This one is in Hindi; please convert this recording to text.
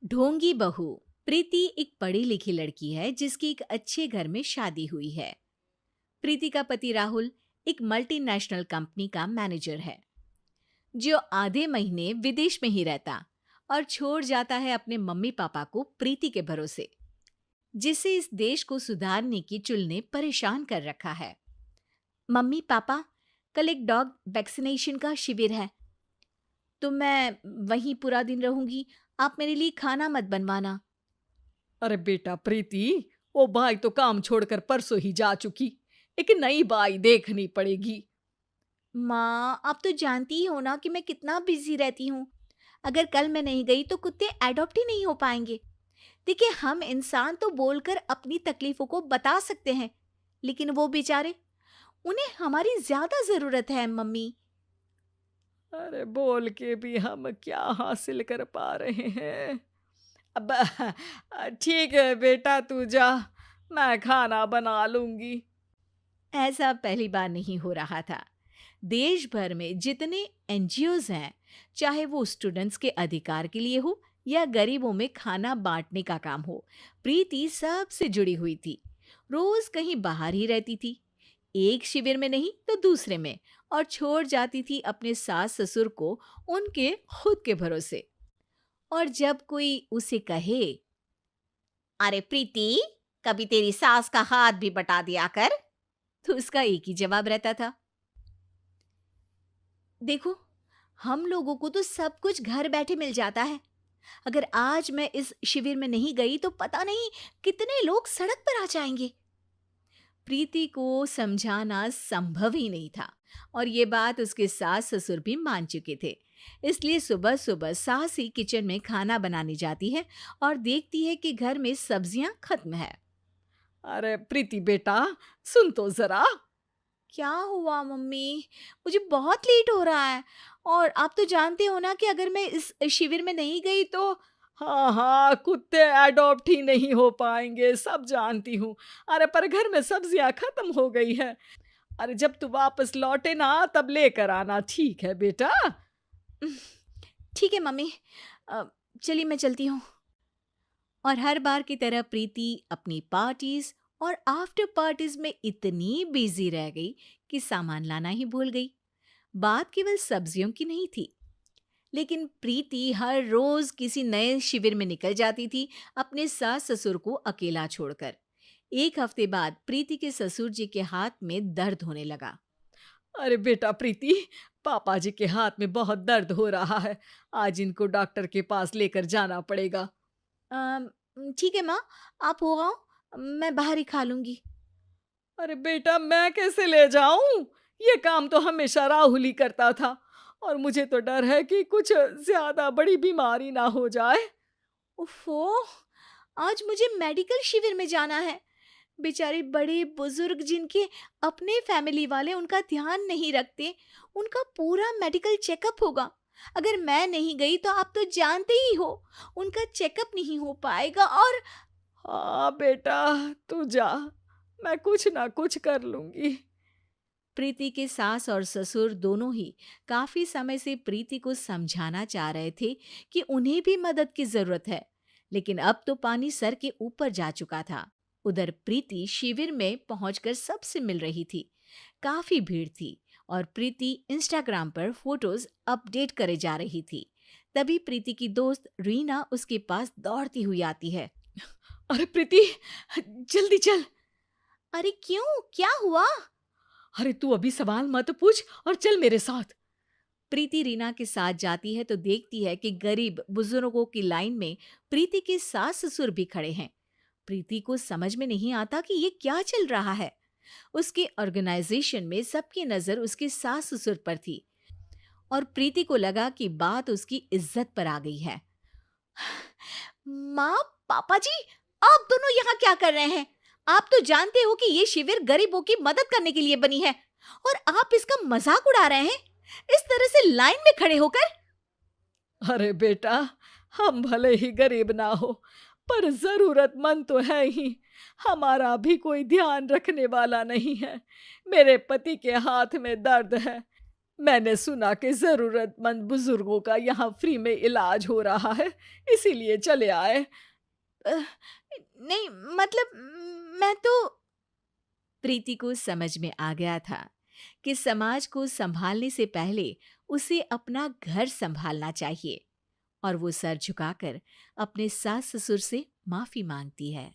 ढोंगी बहू। प्रीति एक पढ़ी लिखी लड़की है जिसकी एक अच्छे घर में शादी हुई है। प्रीति का पति राहुल एक मल्टीनेशनल कंपनी का मैनेजर है जो आधे महीने विदेश में ही रहता और छोड़ जाता है अपने मम्मी पापा को प्रीति के भरोसे, जिसे इस देश को सुधारने की चुल ने परेशान कर रखा है। मम्मी पापा, कल एक डॉग वैक्सीनेशन का शिविर है तो मैं वहीं पूरा दिन रहूंगी। आप मेरे लिए खाना मत बनवाना। अरे बेटा प्रीति, वो बाई तो काम छोड़कर परसों ही जा चुकी। एक नई बाई देखनी पड़ेगी। माँ, आप तो जानती ही हो ना कि मैं कितना बिजी रहती हूँ। अगर कल मैं नहीं गई तो कुत्ते एडॉप्ट ही नहीं हो पाएंगे। देखिए, हम इंसान तो बोलकर अपनी तकलीफों को बता सकते हैं, लेकिन वो बेचारे, उन्हें हमारी ज्यादा जरूरत है मम्मी। अरे बोल के भी हम क्या हासिल कर पा रहे हैं। अब ठीक है बेटा, तू जा, मैं खाना बना लूंगी। ऐसा पहली बार नहीं हो रहा था। देश भर में जितने एनजीओज हैं, चाहे वो स्टूडेंट्स के अधिकार के लिए हो या गरीबों में खाना बांटने का काम हो, प्रीति सबसे जुड़ी हुई थी। रोज कहीं बाहर ही रहती थी, एक शिविर में नहीं तो दूसरे में, और छोड़ जाती थी अपने सास ससुर को उनके खुद के भरोसे। और जब कोई उसे कहे, अरे प्रीति, कभी तेरी सास का हाथ भी बटा दिया कर, तो उसका एक ही जवाब रहता था, देखो, हम लोगों को तो सब कुछ घर बैठे मिल जाता है। अगर आज मैं इस शिविर में नहीं गई तो पता नहीं कितने लोग सड़क पर आ जाएंगे। प्रीति को समझाना संभव ही नहीं था, और ये बात उसके सास ससुर भी मान चुके थे। इसलिए सुबह सुबह सास ही किचन में खाना बनाने जाती है और देखती है कि घर में सब्जियां खत्म है। अरे प्रीति बेटा, सुन तो जरा। क्या हुआ मम्मी? मुझे बहुत लेट हो रहा है, और आप तो जानते हो ना कि अगर मैं इस शिविर में नहीं गई तो। हाँ हाँ, कुत्ते एडॉप्ट ही नहीं हो पाएंगे, सब जानती हूँ। अरे पर घर में सब्जियां खत्म हो गई है। अरे जब तू वापस लौटे ना तब लेकर आना, ठीक है बेटा। ठीक है मम्मी, अ, चलिए मैं चलती हूँ। और हर बार की तरह प्रीति अपनी पार्टीज और आफ्टर पार्टीज में इतनी बिजी रह गई कि सामान लाना ही भूल गई। बात केवल सब्जियों की नहीं थी, लेकिन प्रीति हर रोज किसी नए शिविर में निकल जाती थी, अपने सास ससुर को अकेला छोड़कर। एक हफ्ते बाद प्रीति के ससुर जी के हाथ में दर्द होने लगा। अरे बेटा प्रीति, पापा जी के हाथ में बहुत दर्द हो रहा है। आज इनको डॉक्टर के पास लेकर जाना पड़ेगा। "अम, ठीक है माँ, आप हो आओ, मैं बाहर ही खा लूंगी। अरे बेटा, मैं कैसे ले जाऊं? ये काम तो हमेशा राहुल ही करता था, और मुझे तो डर है कि कुछ ज्यादा बड़ी बीमारी ना हो जाए। उफ़ो! आज मुझे मेडिकल शिविर में जाना है। बेचारे बड़े बुजुर्ग जिनके अपने फैमिली वाले उनका ध्यान नहीं रखते, उनका पूरा मेडिकल चेकअप होगा। अगर मैं नहीं गई तो आप तो जानते ही हो, उनका चेकअप नहीं हो पाएगा। और हाँ बेटा, तू जा, मैं कुछ ना कुछ कर लूंगी। प्रीति के सास और ससुर दोनों ही काफी समय से प्रीति को समझाना चाह रहे थे कि उन्हें भी मदद की जरूरत है, लेकिन अब तो पानी सर के ऊपर जा चुका था। उधर प्रीति शिविर में पहुंचकर सबसे मिल रही थी। काफी भीड़ थी और प्रीति इंस्टाग्राम पर फोटोज अपडेट करे जा रही थी। तभी प्रीति की दोस्त रीना उसके पास दौड़ती हुई आती है। अरे प्रीति, जल्दी चल। अरे क्यों, क्या हुआ? अरे तू अभी सवाल मत पूछ और चल मेरे साथ। प्रीति रीना के साथ जाती है तो देखती है कि गरीब बुजुर्गों की लाइन में प्रीति के सास ससुर भी खड़े हैं। प्रीति को समझ में नहीं आता कि ये क्या चल रहा है। उसके ऑर्गेनाइजेशन में सबकी नजर उसके सास ससुर पर थी, और प्रीति को लगा कि बात उसकी इज्जत पर आ गई है। माँ, पापा जी, आप दोनों यहाँ क्या कर रहे हैं? आप तो जानते हो कि ये शिविर गरीबों की मदद करने के लिए बनी है, और आप इसका मजाक उड़ा रहे हैं इस तरह से लाइन में खड़े होकर। अरे बेटा, हम भले ही गरीब ना हो, पर जरूरतमंद तो है ही। हमारा भी कोई ध्यान रखने वाला नहीं है। मेरे पति के हाथ में दर्द है, मैंने सुना कि ज़रूरतमंद बुजुर्गों का यहाँ फ्री में इलाज हो रहा है, इसीलिए चले आए। अ, नहीं, मतलब मैं तो प्रीति को समझ में आ गया था कि समाज को संभालने से पहले उसे अपना घर संभालना चाहिए और वो सर झुकाकर अपने सास ससुर से माफी मांगती है।